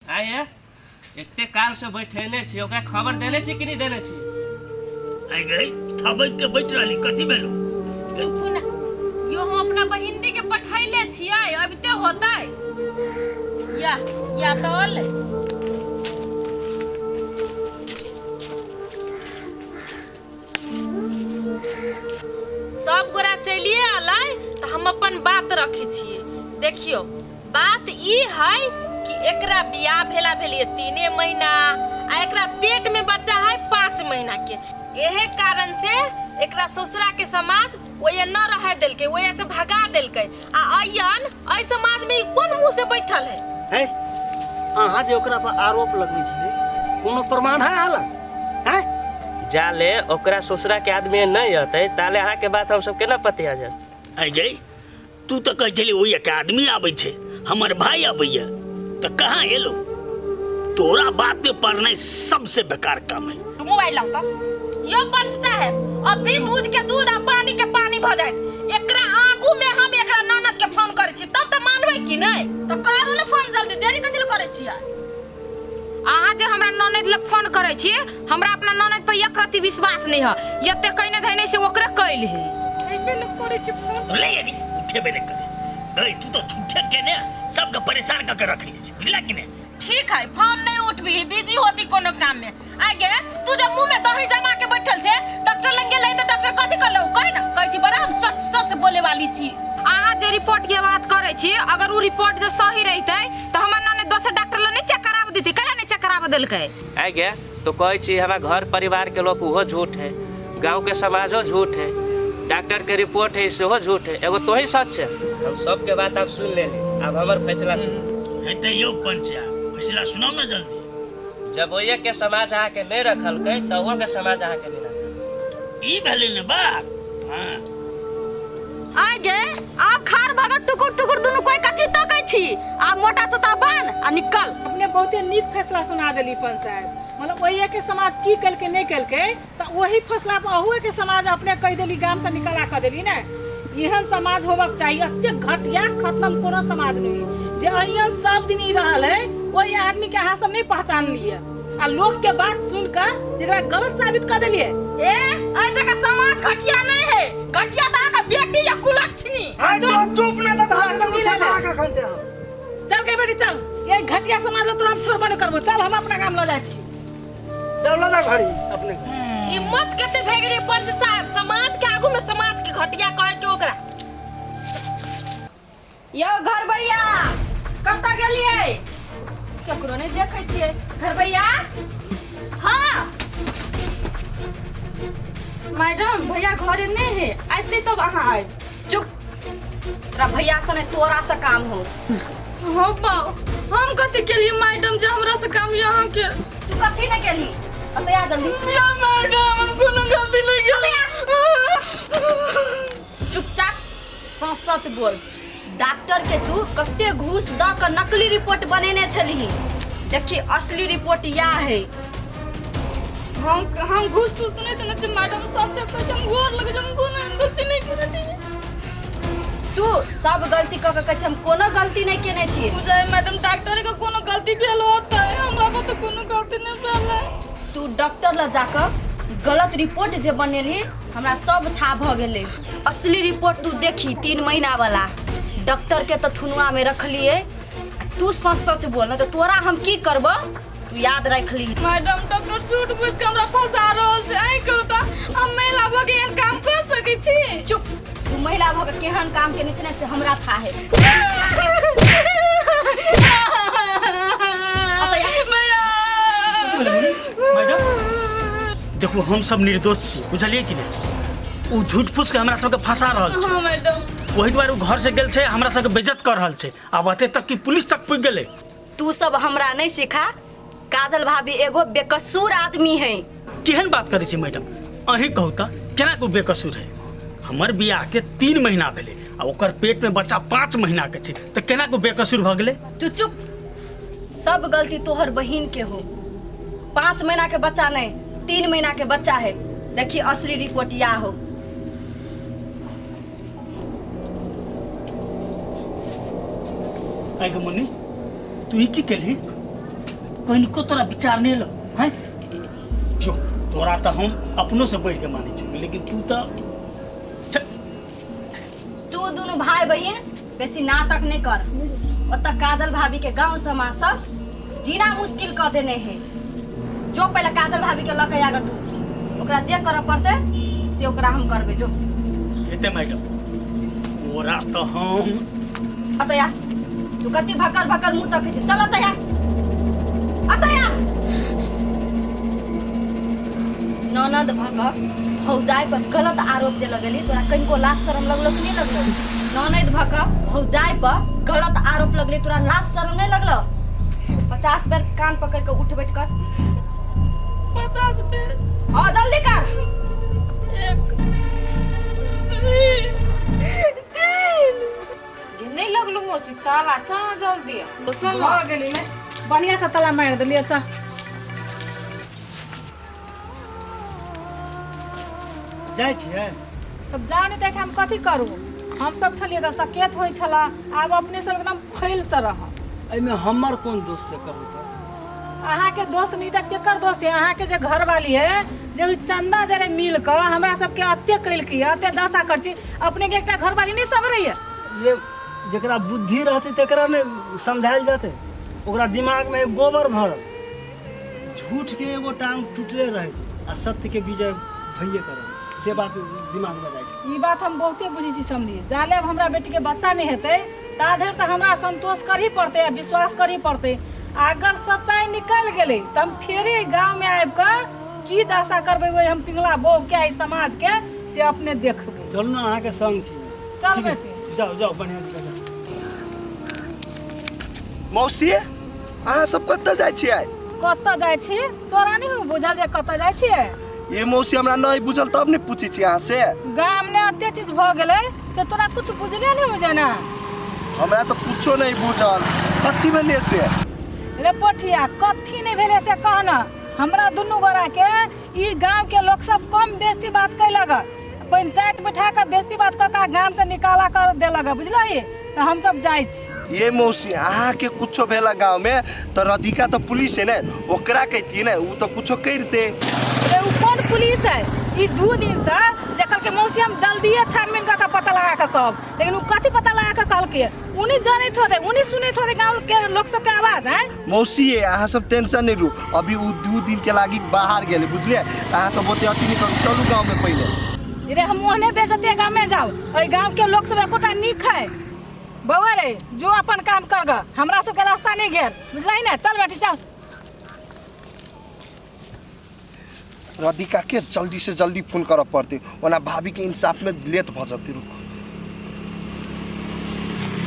आये इतने काल से बैठेने छी ओकरा खबर देने छी कि नहीं देने छी आई गई थबै के बैठ रहली कथि भेलो सुना यो हम अपना बहिनी के पठाइले छियै अब ते होतै या तो ले सब गोरा चलिए आलै त हम अपन बात रखी छियै। देखियो बात ई है कि एकरा बियाह भेला भेलिए 3 महीना आ एकरा पेट में बच्चा है 5 महीना के। एहे कारण से एकरा ससुरा के समाज ओये न रह देलके ओये से भगा देलके आ अयन अय समाज में कोन मुंह से बैठल है अहाँ जे ओकरा पर आरोप लगबै छै कोनो प्रमाण है हालक हैं जाले ओकरा ससुरा के आदमी नहीं हते ताले अहाँ के बात हम सब केना पतिया जाय। आई गई तू तो कह चली ओई के आदमी आबै छै हमर भाई आबैया तो कहाँ एलो तोरा बात पे पड़ना सबसे बेकार काम है। मोबाइल लाओ तो यो बचता है अभी दूध के दूध आ पानी के पानी भ जाए एकरा आगू में हम एकरा ननद के फोन करे छी तब त मानबै कि नहीं तो करू ले फोन जल्दी देरी कथि करे छियै। अहाँ जे हमरा ननद ले फोन करे छी हमरा अपना ननद पे एक रति विश्वास नहीं है यते कइने धैने से ओकरा कइल है उठेबे न करे छी फोन ले यानी उठेबे न करे नहीं तू तो झूठे के ने सबके परेशान करके रख ली छै बुझला कि नहीं। ठीक है फोन नहीं उठबी बिजी होती कोनो काम में आगे तू जब मुंह में दही जमा के बैठल छे डॉक्टर लंग गेलै त डॉक्टर कथि कहलौ कहि न कहै छी बड़ा हम सच सच बोले वाली छी। अहाँ जे रिपोर्ट के बात करे छी अगर उ रिपोर्ट जे सही रहतै त हमर नने दोसर डॉक्टर ल नहीं चेक कराब देती केना नहीं चेक कराब देलकै आ गया तो कहै छी हमरा घर परिवार के लोग उहो झूठ है गांव के समाजो झूठ है डॉक्टर के रिपोर्ट है सेहो झूठ है एगो तो ही सच है। हम सब के बात आप सुन ले अब हमर फैसला सुनो हेते यो पंचा फैसला सुनाओ ना जल्दी। जब ओये के समाज आहा के नहीं रखल कै त वो के समाज आहा के नहीं रखल ई भेले ने बात हां आगे आप खार भगत टुकुर टुकुर दुनु कोई कथि तकै छी आ मोटा चोता बन आ निकल। अपने बहुते नीक फैसला सुना देली पंच साहब मतलब वही के समाज की कलके नहीं कलके तो वही फैसला पर अहुए के समाज अपने कह देली गांव से निकला कर देली ना एहन समाज होबक चाहिए अत्ते घटिया खत्म कोनो समाज नहीं जे अइयन सब दिन ही रहल है वही आदमी के अहाँ सब नहीं पहचान लिए आ लोग के बात सुनकर जेकरा गलत साबित कर देलिए ए अइ जगह समाज घटिया नहीं है घटिया ता का बेटी या कुलक्षणी चुप ना त चल के बेटी चल ये घटिया समाज लो तुरंत छोड़ बने करबो चल हम अपना काम ल जाय छी चल ना घड़ी अपने हिम्मत कैसे भेगरी पंच साहब समाज के आगू में समाज के घटिया कहे के ओकरा यो घर भैया कत गेलिए ककरो नहीं देखे छिए घर भैया हां मैडम भैया घरे नहीं है आते तब अहाँ आए चुप तोरा भैया सने तोरा से काम हो हो पाओ हम कथि के लिए मैडम जे हमरा से काम यहाँ के तू कथि न केली अबे आ जल्दी या मैडम हम कोनो गलती नहीं केली चुपचाप सच बोल डॉक्टर के तू कते घूस द के नकली रिपोर्ट बनेने छली देखी असली रिपोर्ट या है हम घूस तो नहीं देने मैडम सब कुछ हम गोर लगे हम कोनो गलती नहीं केने छी तू सब गलती क के हम कोनो गलती नहीं केने छी मुझे मैडम डॉक्टर के कोनो गलती भेल होता है हमरा को तो कोनो गलती नहीं भेल है तू डॉक्टर ल जाकर गलत रिपोर्ट जे बनेली हमरा सब था भ गेले असली रिपोर्ट तू देखी 3 महीना वाला डॉक्टर के तो थुनुआ में रख लिए तू सच सच बोल तो तोरा हम की करबो तू याद रख ली मैडम डॉक्टर झूठ बोल के हमरा फंसा रहल छै आई कहू त हम महिला भ के एहन काम कर सकै छी चुप तू महिला भ के केहन काम के नीचे से हमरा था है मैडम देखो हम सब निर्दोष छी बुझलिए कि नहीं उ झूठ फूस के हमरा सब के फंसा रहल छै हां मैडम वही बार घर से गेल छै हमरा सब के बेइज्जत कर रहल छै अब अते तक कि पुलिस तक पुग गेले तू सब हमरा नहीं सिखा काजल भाभी एगो बेकसूर आदमी है केहन बात करे छी मैडम अही कहू त केना को बेकसूर है हमर बियाह के 3 महीना भेले आ ओकर पेट में बच्चा 5 महीना के छै त केना को बेकसूर भ गेले तू चुप सब गलती तोहर बहिन के हो 5 महीना के बच्चा नहीं 3 महीना के बच्चा है देखी असली रिपोर्ट या हो आई गो मुन्नी तू ही की केली कनिको तोरा विचार नहीं लो हैं जो तोरा तो हम अपनों से बढ़ के माने छी लेकिन तू तो तू दोनों भाई बहन बेसी नाटक नहीं कर। ओतऽ काजल भाभी के गांव समाज सब जीना मुश्किल कर देने है। जो पहले काजल भाभी के लके आगा तू ओकरा जे कर पड़ते से ओकरा हम करबे। जो हेते मैडम तोरा तो हम अतया तू कति भकर भकर मुंह तक खींच चल अतया अतया ननद भकर भौजाई पर गलत आरोप जे लगेली तोरा कनिको लाज शरम लगलो कि नहीं लगलो? ननद भकर भौजाई पर गलत आरोप लगले तोरा लाज शरम नहीं लगलो? 50 बार कान पकड़ के उठ बैठ कर 50 बार हां जल्दी कर 1 2 नहीं लगलू मौसी ताला चा जल्दी चल आ गेली मैं बढ़िया से ताला मार देली। अच्छा जाइ छियै तब जाओ नहीं देख हम कथी करू। हम सब छलिए त सकेत होई छला आब अपने सब एकदम फैल से रह। एहिमे हमर कोन दोष से कहू तो अहाँ के दोस्त नहीं त केकर दोस्त है? अहाँ के जे घर वाली है जे चंदा जरे मिल क हमरा सब के अत्य कैल की अत्य दशा कर छी अपने के एकटा घर वाली नहीं सब रही है। ये जकरा बुद्धि रहती तकरा ने समझाइल जाते ओकरा दिमाग में गोबर भरल झूठ के एगो टांग टूटले रहे छै आ सत्य के विजय भइए करे से बात दिमाग में जाए। ई बात हम बहुते बुझी छी समझी जाले अब हमरा बेटी के बच्चा नहीं हेते ता धर त हमरा संतोष करी पड़ते आ विश्वास करी पड़ते। अगर सच्चाई निकल गेले त हम फेरे गांव में आब क की दशा करबे वो हम पिंगला बो के आई समाज के से अपने देखबे। चल ना अहाँ के संग छी चल ठीक है? बेटी जाओ जाओ बढ़िया जगह मौसी अहाँ सब कतऽ जाइ छियै? कत जाय छी तोरा नहीं हो बुझल जे कत जाय छी? ये मौसी हमरा नहीं बुझल तब नहीं पूछी छी अहाँ से। गाम में अत्ते चीज भ गेले से तोरा कुछ बुझले नहीं हो जाना। हमरा तो कुछो नहीं बुझल कथी भेलै से? रे पोठिया कथी नहीं भेले से कहना। हमरा दुनू गोरा के ई गांव के लोग सब कम बेइज्जती बात कैलक पंचायत बैठा कर बेइज्जती बात का गांव से निकाला कर देलक बुझलही तो हम सब जाय छी। ये मौसी अहाँ के कुछो भेला गांव में तो राधिका तो पुलिस है ने ओकरा कहती ने वो तो कुछो करते। रे उ कौन पुलिस है? ई 2 दिन से देखल के मौसी हम जल्दी छानबीन का पता लगा कर कहब लेकिन उ कथी पता लगा कर कहल के उनी जाने थोड़े उनी सुने थोड़े गांव के लोग सब के आवाज है। मौसी ये अहाँ सब टेंशन नहीं लू अभी वो 2 दिन के लागी बाहर गेले बुझलिए अहाँ सब होते अति निकल चलू गांव में पहले। रे हम ओहने बेजते गांव में जाओ ओई गांव के लोग सब एकोटा निक है बउआ रे जो अपन काम कर ग हमरा सब के रास्ता नहीं गेल बुझलाई ना। चल बेटी चल। राधिका के जल्दी से जल्दी फोन कर पड़ते वरना भाभी के इंसाफ में लेट भ जती रुक।